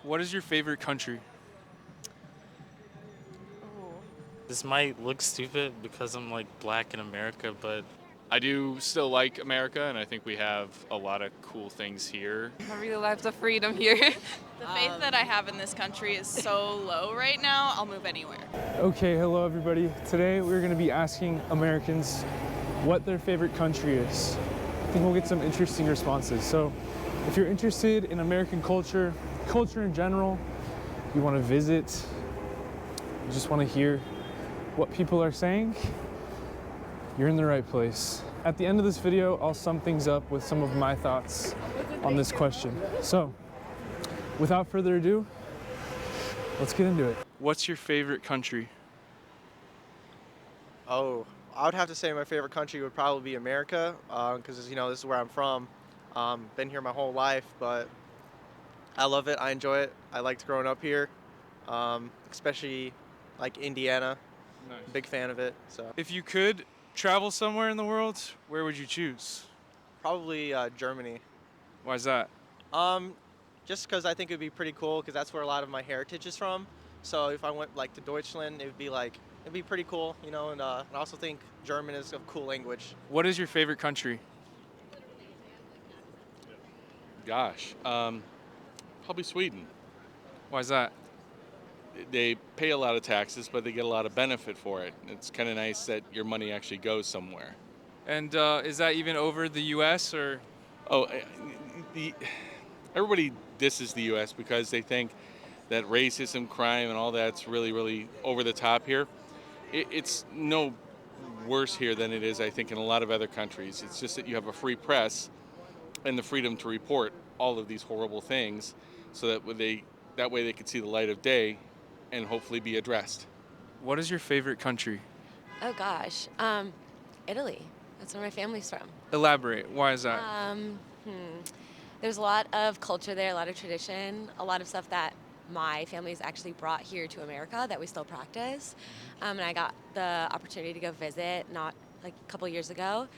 What is your favorite country? Oh. This might look stupid because I'm like black in America, but I do still like America, and I think we have a lot of cool things here. I really love the freedom here. The faith that I have in this country is so low right now, I'll move anywhere. Okay, hello everybody. Today we're going to be asking Americans what their favorite country is. I think we'll get some interesting responses. So if you're interested in American culture, culture in general, you want to visit, you just want to hear what people are saying, you're in the right place. At the end of this video, I'll sum things up with some of my thoughts on this question. So, without further ado, let's get into it. What's your favorite country? Oh, I would have to say my favorite country would probably be America, because this is where I'm from. Been here my whole life, but I love it. I enjoy it. I liked growing up here, especially like Indiana. Nice. Big fan of it. So If you could travel somewhere in the world, where would you choose? probably Germany. Why is that? Just because I think it'd be pretty cool, because that's where a lot of my heritage is from. So if I went like to Deutschland, it'd be pretty cool, And I also think German is a cool language. What is your favorite country? Gosh, probably Sweden. Why is that? They pay a lot of taxes, but they get a lot of benefit for it. It's kind of nice that your money actually goes somewhere. And is that even over the U.S. or? Oh, everybody disses the U.S. because they think that racism, crime, and all that's really, really over the top here. It's no worse here than it is, I think, in a lot of other countries. It's just that you have a free press and the freedom to report all of these horrible things, so that way they could see the light of day and hopefully be addressed. What is your favorite country? Oh gosh, Italy. That's where my family's from. Elaborate. Why is that? There's a lot of culture there, a lot of tradition, a lot of stuff that my family's actually brought here to America that we still practice. And I got the opportunity to go visit not like a couple years ago.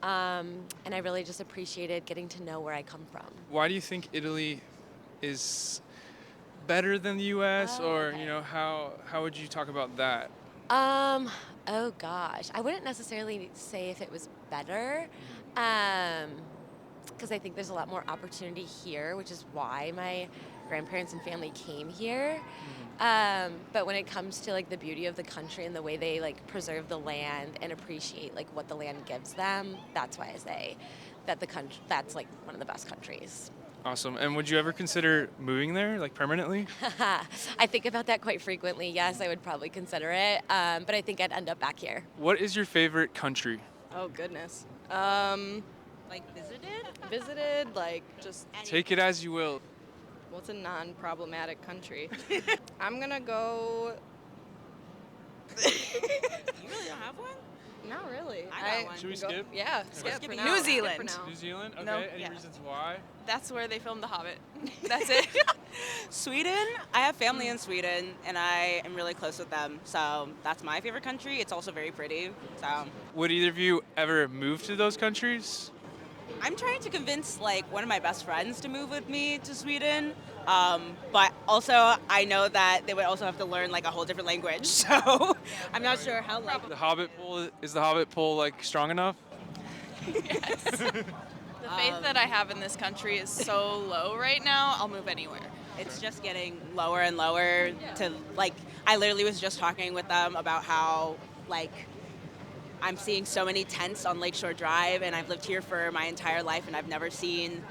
And I really just appreciated getting to know where I come from. Why do you think Italy is better than the U.S. Oh, or okay. how would you talk about that? Oh gosh, I wouldn't necessarily say if it was better, because I think there's a lot more opportunity here, which is why my grandparents and family came here. But when it comes to like the beauty of the country and the way they like preserve the land and appreciate like what the land gives them, that's why I say that the country that's like one of the best countries. Awesome. And would you ever consider moving there, like permanently? I think about that quite frequently. Yes, I would probably consider it, but I think I'd end up back here. What is your favorite country? Oh goodness. Like visited, like just Take it as you will. what's a non-problematic country? I'm gonna go. You really don't have one? Not really. I got one. Should we skip? Yeah, skip for skipping now. New Skip Zealand. for now. New Zealand? Okay. No, Any yeah. reasons why? That's where they filmed The Hobbit. That's it. Sweden, I have family in Sweden and I am really close with them. So that's my favorite country. It's also very pretty. So Would either of you ever move to those countries? I'm trying to convince like one of my best friends to move with me to Sweden. But also I know that they would also have to learn like a whole different language. So I'm not sure how like The Hobbit pull is the Hobbit pull like strong enough? The faith that I have in this country is so low right now, I'll move anywhere. it's just getting lower and lower to like I literally was just talking with them about how like I'm seeing so many tents on Lakeshore Drive, and I've lived here for my entire life, and I've never seen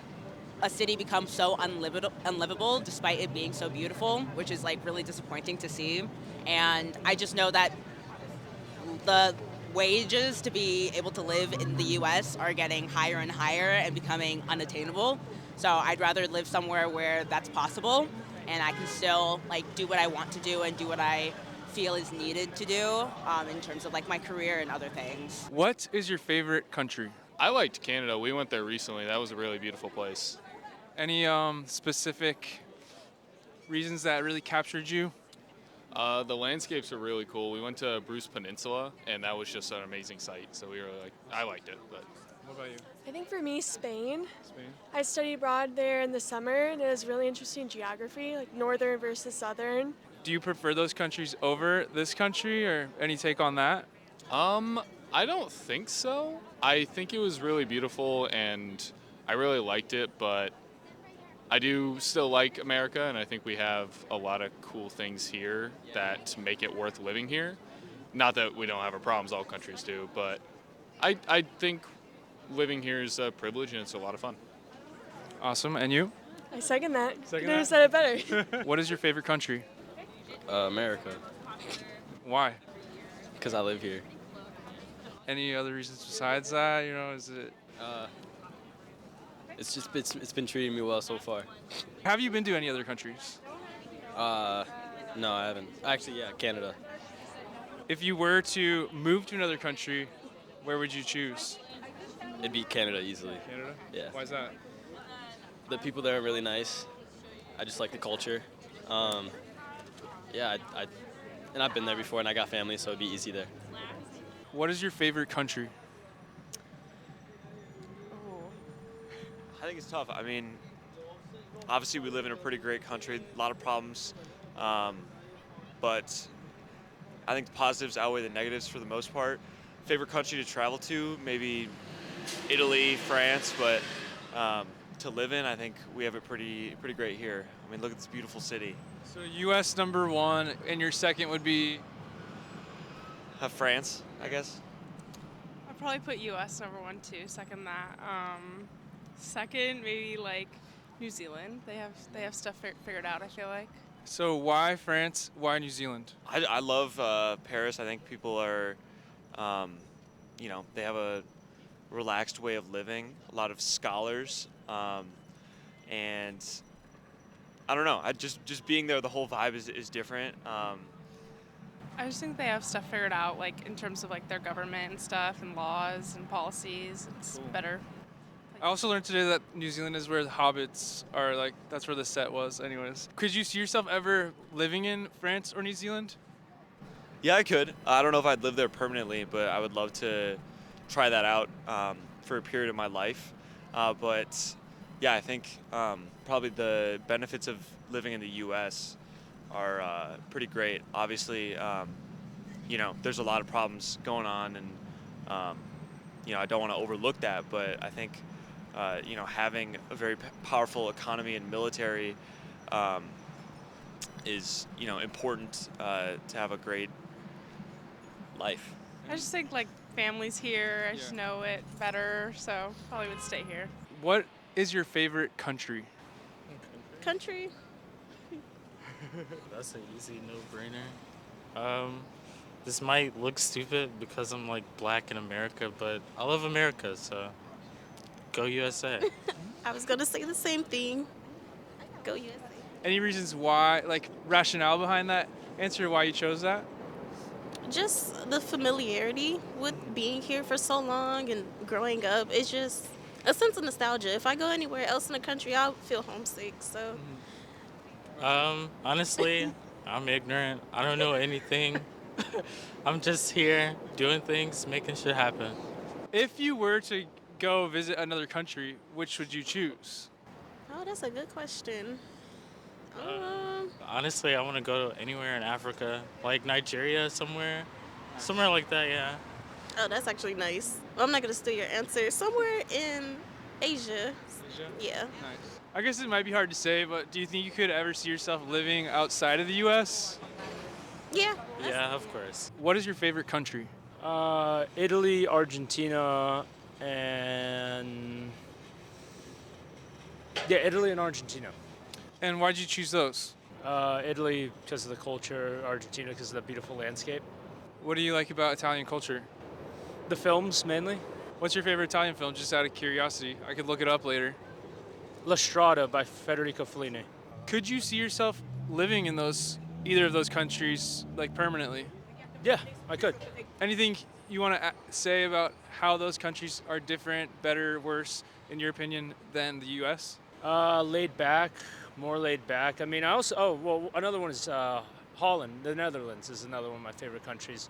a city become so unlivable despite it being so beautiful, which is like really disappointing to see. And I just know that the wages to be able to live in the US are getting higher and higher and becoming unattainable. So I'd rather live somewhere where that's possible and I can still like do what I want to do and do what I feel is needed to do in terms of like my career and other things. What is your favorite country? I liked Canada. We went there recently. That was a really beautiful place. Any specific reasons that really captured you? The landscapes are really cool. We went to Bruce Peninsula, and that was just an amazing sight. So we were like, I liked it. But What about you? I think for me, Spain. Spain? I studied abroad there in the summer, and it was really interesting geography, like northern versus southern. Do you prefer those countries over this country, or any take on that? I don't think so. I think it was really beautiful and I really liked it, but I do still like America, and I think we have a lot of cool things here that make it worth living here. Not that we don't have our problems, all countries do, but I think living here is a privilege and it's a lot of fun. Awesome. And you? I second that. Second Never that? said it better. What is your favorite country? America, Why? because I live here. Any other reasons besides that? You know, is it? It's been treating me well so far. Have you been to any other countries? No, I haven't. Actually, yeah, Canada. If you were to move to another country, where would you choose? It'd be Canada easily. Canada? Yeah. Why is that? The people there are really nice. I just like the culture. Yeah, and I've been there before, and I got family, so it'd be easy there. What is your favorite country? I think it's tough. I mean, obviously we live in a pretty great country, a lot of problems, but I think the positives outweigh the negatives for the most part. Favorite country to travel to, maybe Italy, France, but to live in, I think we have it pretty great here. I mean, look at this beautiful city. So U.S. number one, and your second would be? France, I guess. I'd probably put U.S. number 1 too. Second that. Second, maybe like New Zealand. They have stuff figured out, I feel like. So why France? Why New Zealand? I love Paris. I think people are, they have a relaxed way of living, a lot of scholars, and I don't know. I just being there, the whole vibe is different. I just think they have stuff figured out, like in terms of like their government and stuff, and laws and policies. It's better. I also learned today that New Zealand is where the hobbits are, like, that's where the set was anyways. Could you see yourself ever living in France or New Zealand? Yeah, I could. I don't know if I'd live there permanently, but I would love to try that out for a period of my life. But yeah, I think probably the benefits of living in the U.S. are pretty great. Obviously, there's a lot of problems going on, and I don't want to overlook that, but I think having a very powerful economy and military is important to have a great life. I just think like families here. I just know it better, so probably would stay here. What is your favorite country? Country? That's an easy no-brainer. This might look stupid because I'm like black in America, but I love America, so go USA. I was gonna say the same thing. Go USA. Any reasons why, like rationale behind that answer, why you chose that? Just the familiarity with being here for so long and growing up. It's just a sense of nostalgia. If I go anywhere else in the country, I'll feel homesick. So. Honestly, I'm ignorant. I don't know anything. I'm just here doing things, making shit happen. If you were to go visit another country, which would you choose? Oh, that's a good question. Honestly, I want to go anywhere in Africa, like Nigeria, somewhere like that. Yeah. Oh, that's actually nice. Well, I'm not gonna steal your answer. Somewhere in Asia. Asia? Yeah. Nice. I guess it might be hard to say, but do you think you could ever see yourself living outside of the U.S.? Yeah. Yeah, of course. What is your favorite country? Italy, Argentina, and Italy and Argentina. And why'd you choose those? Italy because of the culture, Argentina because of the beautiful landscape. What do you like about Italian culture? The films mainly. What's your favorite Italian film, just out of curiosity? I could look it up later. La Strada by Federico Fellini. Could you see yourself living in either of those countries, like permanently? Yeah, I could. Anything you want to say about how those countries are different, better, worse, in your opinion, than the U.S.? Laid back, more laid back. I mean, another one is Holland. The Netherlands is another one of my favorite countries.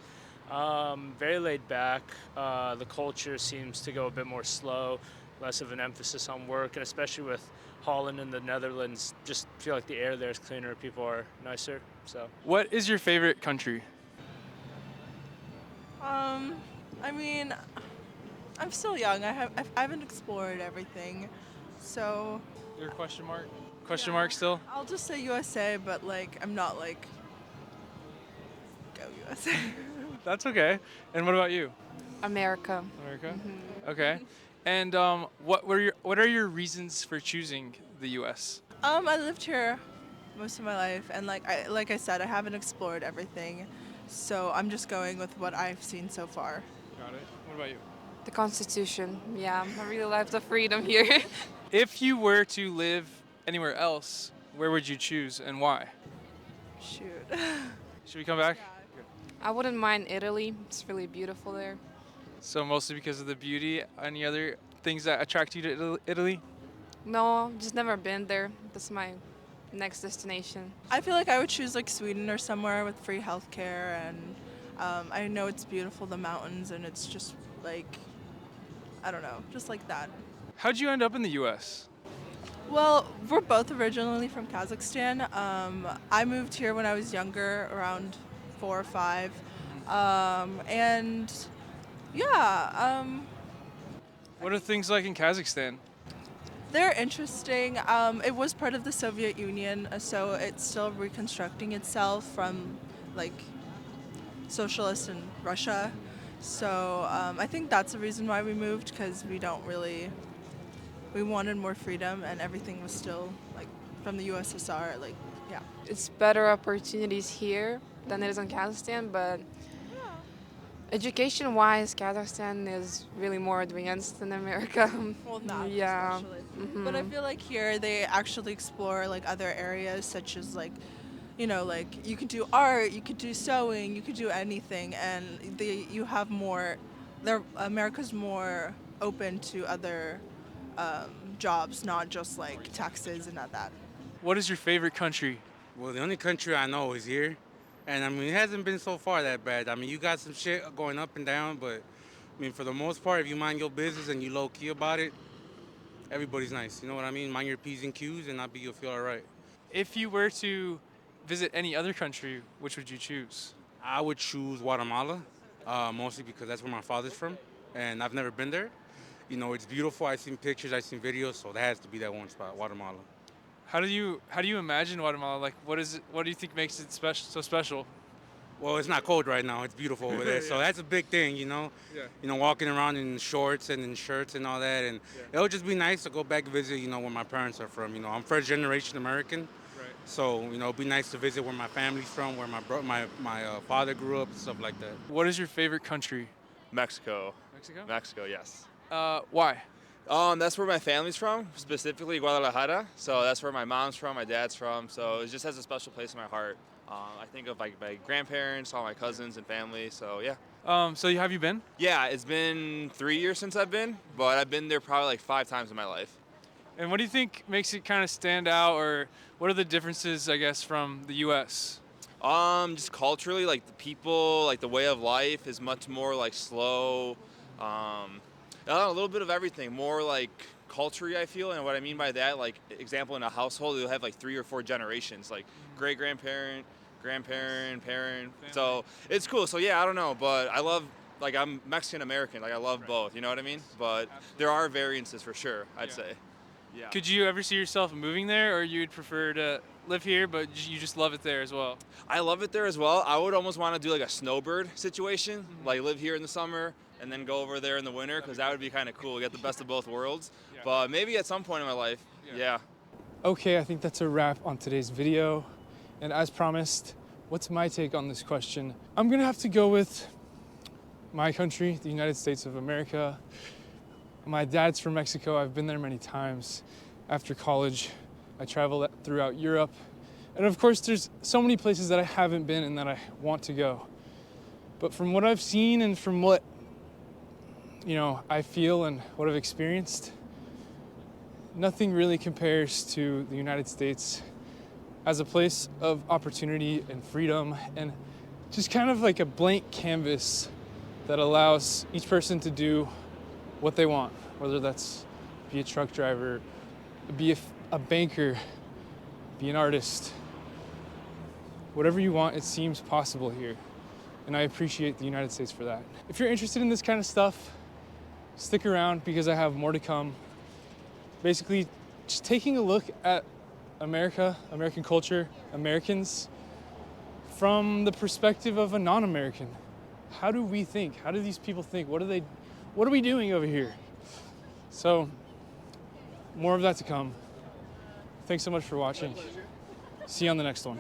Very laid back. The culture seems to go a bit more slow, less of an emphasis on work, and especially with Holland and the Netherlands, just feel like the air there is cleaner, people are nicer. So, What is your favorite country? I mean, I'm still young. I haven't explored everything, so Your question mark? Question mark still? I'll just say USA. But like, I'm not like go USA. That's okay. And what about you? America. America? Okay. And what are your reasons for choosing the U.S.? I lived here most of my life, and like I said, I haven't explored everything, so I'm just going with what I've seen so far. Got it. What about you? The Constitution. Yeah, I really love the freedom here. If you were to live anywhere else, where would you choose and why? Shoot. Should we come back? I wouldn't mind Italy. It's really beautiful there. So mostly because of the beauty. Any other things that attract you to Italy? No, just never been there. That's my next destination. I feel like I would choose like Sweden or somewhere with free healthcare, and I know it's beautiful, the mountains, and it's just like, I don't know, just like that. How'd you end up in the U.S.? Well, we're both originally from Kazakhstan. I moved here when I was younger, around 4 or 5, and yeah. What are things like in Kazakhstan? They're interesting. It was part of the Soviet Union, so it's still reconstructing itself from like socialist in Russia. So I think that's the reason why we moved, because we wanted more freedom, and everything was still like from the USSR. Like, yeah. It's better opportunities here than it is in Kazakhstan, but education-wise, Kazakhstan is really more advanced than America. Well, that yeah. especially. But I feel like here they actually explore like other areas, such as like, you know, like you could do art, you could do sewing, you could do anything, and you have more. America's more open to other jobs, not just like taxes and all that. What is your favorite country? Well, the only country I know is here. And I mean, it hasn't been so far that bad. I mean, you got some shit going up and down, but I mean, for the most part, if you mind your business and you low key about it, everybody's nice. You know what I mean? Mind your P's and Q's, and you'll feel all right. If you were to visit any other country, which would you choose? I would choose Guatemala, mostly because that's where my father's from, and I've never been there. You know, it's beautiful. I've seen pictures, I've seen videos, so that has to be that one spot, Guatemala. How do you imagine Guatemala? Like, what do you think makes it so special? Well, it's not cold right now. It's beautiful over there, so that's a big thing, you know. Yeah. You know, walking around in shorts and in shirts and all that, and it'll just be nice to go back and visit. You know, where my parents are from. You know, I'm first generation American, right. So you know, it'd be nice to visit where my family's from, where my father grew up, and stuff like that. What is your favorite country? Mexico. Mexico? Mexico, yes. Why? That's where my family's from, specifically Guadalajara. So that's where my mom's from, my dad's from. So it just has a special place in my heart. I think of like my grandparents, all my cousins and family. So yeah. So have you been? Yeah, it's been 3 years since I've been, but I've been there probably like 5 times in my life. And what do you think makes it kind of stand out, or what are the differences, I guess, from the U.S.? Just culturally, like the people, like the way of life is much more like slow. A little bit of everything, more like culture, I feel. And what I mean by that, like example, in a household, you'll have like 3 or 4 generations, like great grandparent, grandparent, parent. So it's cool. So yeah, I don't know, but I love, like I'm Mexican American, like I love both, you know what I mean? But there are variances for sure, I'd say. Yeah. Could you ever see yourself moving there, or you'd prefer to live here, but you just love it there as well? I love it there as well. I would almost want to do like a snowbird situation, like live here in the summer and then go over there in the winter, because that would be kind of cool. Get the best of both worlds. But maybe at some point in my life, yeah. Okay, I think that's a wrap on today's video. And as promised, what's my take on this question? I'm gonna have to go with my country, the United States of America. My dad's from Mexico. I've been there many times. After college, I traveled throughout Europe. And of course, there's so many places that I haven't been and that I want to go. But from what I've seen and from what I feel and what I've experienced, nothing really compares to the United States as a place of opportunity and freedom and just kind of like a blank canvas that allows each person to do what they want, whether that's be a truck driver, be a banker, be an artist. Whatever you want, it seems possible here. And I appreciate the United States for that. If you're interested in this kind of stuff, stick around because I have more to come. Basically, just taking a look at America, American culture, Americans, from the perspective of a non-American. How do we think? How do these people think? What are we doing over here? So, more of that to come. Thanks so much for watching. See you on the next one.